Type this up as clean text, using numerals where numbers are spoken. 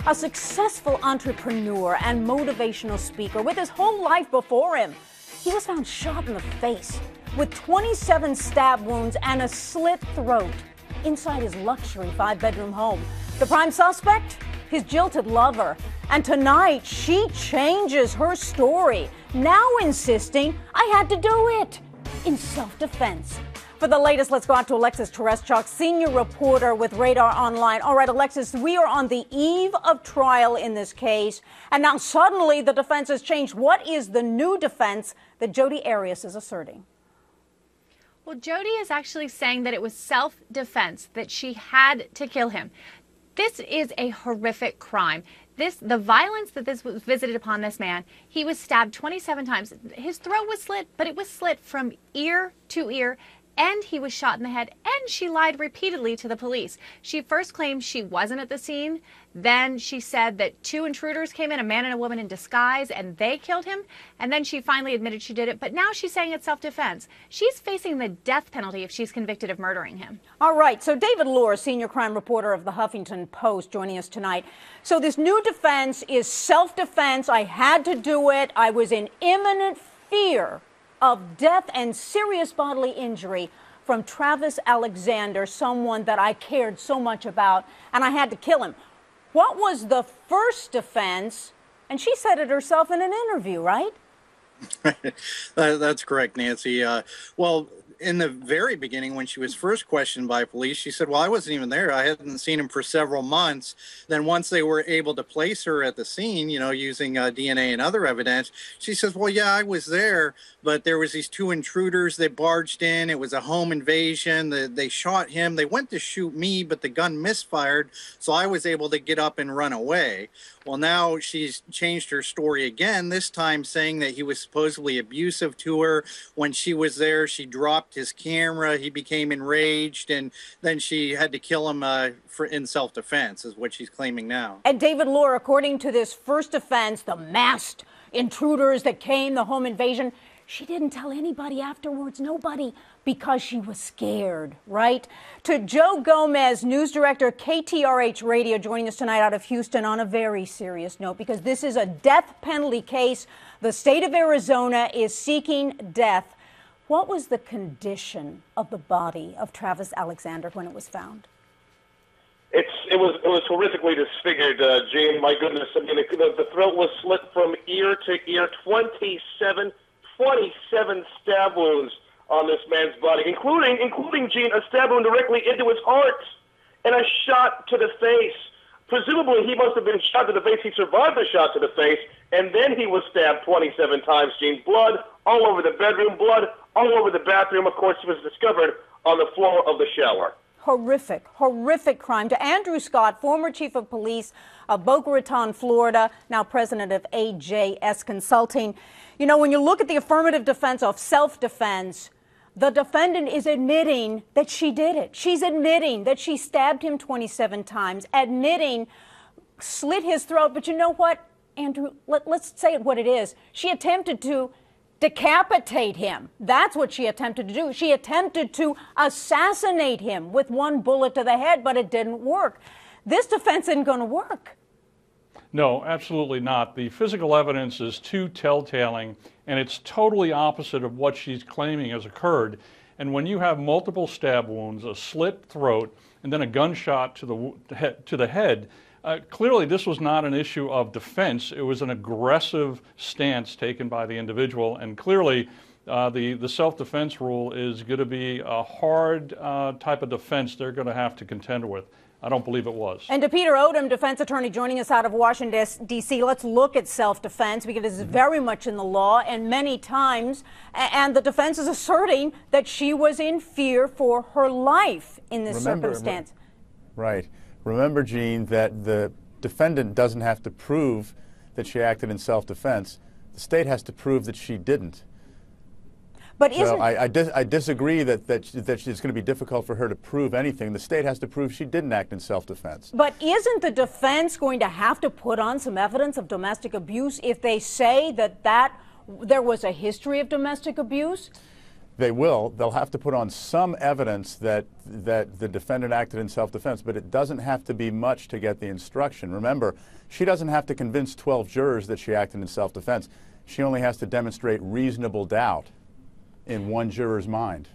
A successful entrepreneur and motivational speaker with his whole life before him. He was found shot in the face with 27 stab wounds and a slit throat inside his luxury 5-bedroom home. The prime suspect? His jilted lover. And tonight, she changes her story, now insisting I had to do it in self-defense. For the latest, let's go out to Alexis Tereszcuk, senior reporter with Radar Online. All right, Alexis, we are on the eve of trial in this case, and now suddenly the defense has changed. What is the new defense that Jodi Arias is asserting? Well, Jodi is actually saying that it was self-defense, that she had to kill him. This is a horrific crime. The violence that this was visited upon this man, he was stabbed 27 times. His throat was slit, but it was slit from ear to ear, and he was shot in the head, and she lied repeatedly to the police. She first claimed she wasn't at the scene. Then she said that 2 intruders came in, a man and a woman in disguise, and they killed him. And then she finally admitted she did it. But now she's saying it's self-defense. She's facing the death penalty if she's convicted of murdering him. All right. So David Lohr, senior crime reporter of the Huffington Post, joining us tonight. So this new defense is self-defense. I had to do it. I was in imminent fear of death and serious bodily injury from Travis Alexander, someone that I cared so much about, and I had to kill him. What was the first defense? And she said it herself in an interview, right? That's correct, Nancy. Well, in the very beginning, when she was first questioned by police, she said, well, I wasn't even there. I hadn't seen him for several months. Then once they were able to place her at the scene, using DNA and other evidence, she says, well, yeah, I was there, but there was these 2 intruders that barged in. It was a home invasion. They shot him. They went to shoot me, but the gun misfired, so I was able to get up and run away. Well, now she's changed her story again, this time saying that he was supposedly abusive to her. When she was there, she dropped his camera. He became enraged, and then she had to kill him in self-defense, is what she's claiming now. And David Lohr, according to this first offense, the masked intruders that came, the home invasion, she didn't tell anybody afterwards, nobody, because she was scared, right? To Joe Gomez, news director, KTRH Radio, joining us tonight out of Houston on a very serious note, because this is a death penalty case. The state of Arizona is seeking death. What was the condition of the body of Travis Alexander when it was found? It was horrifically disfigured, Jane. My goodness, I mean, the throat was slit from ear to ear. 27 stab wounds on this man's body, including Gene, a stab wound directly into his heart and a shot to the face. Presumably, he must have been shot to the face. He survived the shot to the face, and then he was stabbed 27 times, Gene. Blood all over the bedroom, blood all over the bathroom. Of course, it was discovered on the floor of the shower. Horrific, horrific crime. To Andrew Scott, former chief of police of Boca Raton, Florida, now president of AJS Consulting. You know, when you look at the affirmative defense of self-defense, the defendant is admitting that she did it. She's admitting that she stabbed him 27 times, admitting slit his throat. But you know what, Andrew, let's say it what it is. She attempted to decapitate him. That's what she attempted to do. She attempted to assassinate him with 1 bullet to the head, but it didn't work. This defense isn't going to work. No, absolutely not. The physical evidence is too telltale, and it's totally opposite of what she's claiming has occurred. And when you have multiple stab wounds, a slit throat, and then a gunshot to the head, clearly this was not an issue of defense. It was an aggressive stance taken by the individual, and clearly the self-defense rule is going to be a hard type of defense they're going to have to contend with. I don't believe it was. And to Peter Odom, defense attorney joining us out of Washington, D.C., let's look at self-defense, because it's very much in the law and many times, and the defense is asserting that she was in fear for her life in this circumstance. Right. Remember, Gene, that the defendant doesn't have to prove that she acted in self-defense. The state has to prove that she didn't. But so I disagree that it's going to be difficult for her to prove anything. The state has to prove she didn't act in self-defense. But isn't the defense going to have to put on some evidence of domestic abuse if they say that there was a history of domestic abuse? They will. They'll have to put on some evidence that the defendant acted in self-defense, but it doesn't have to be much to get the instruction. Remember, she doesn't have to convince 12 jurors that she acted in self-defense. She only has to demonstrate reasonable doubt in one juror's mind.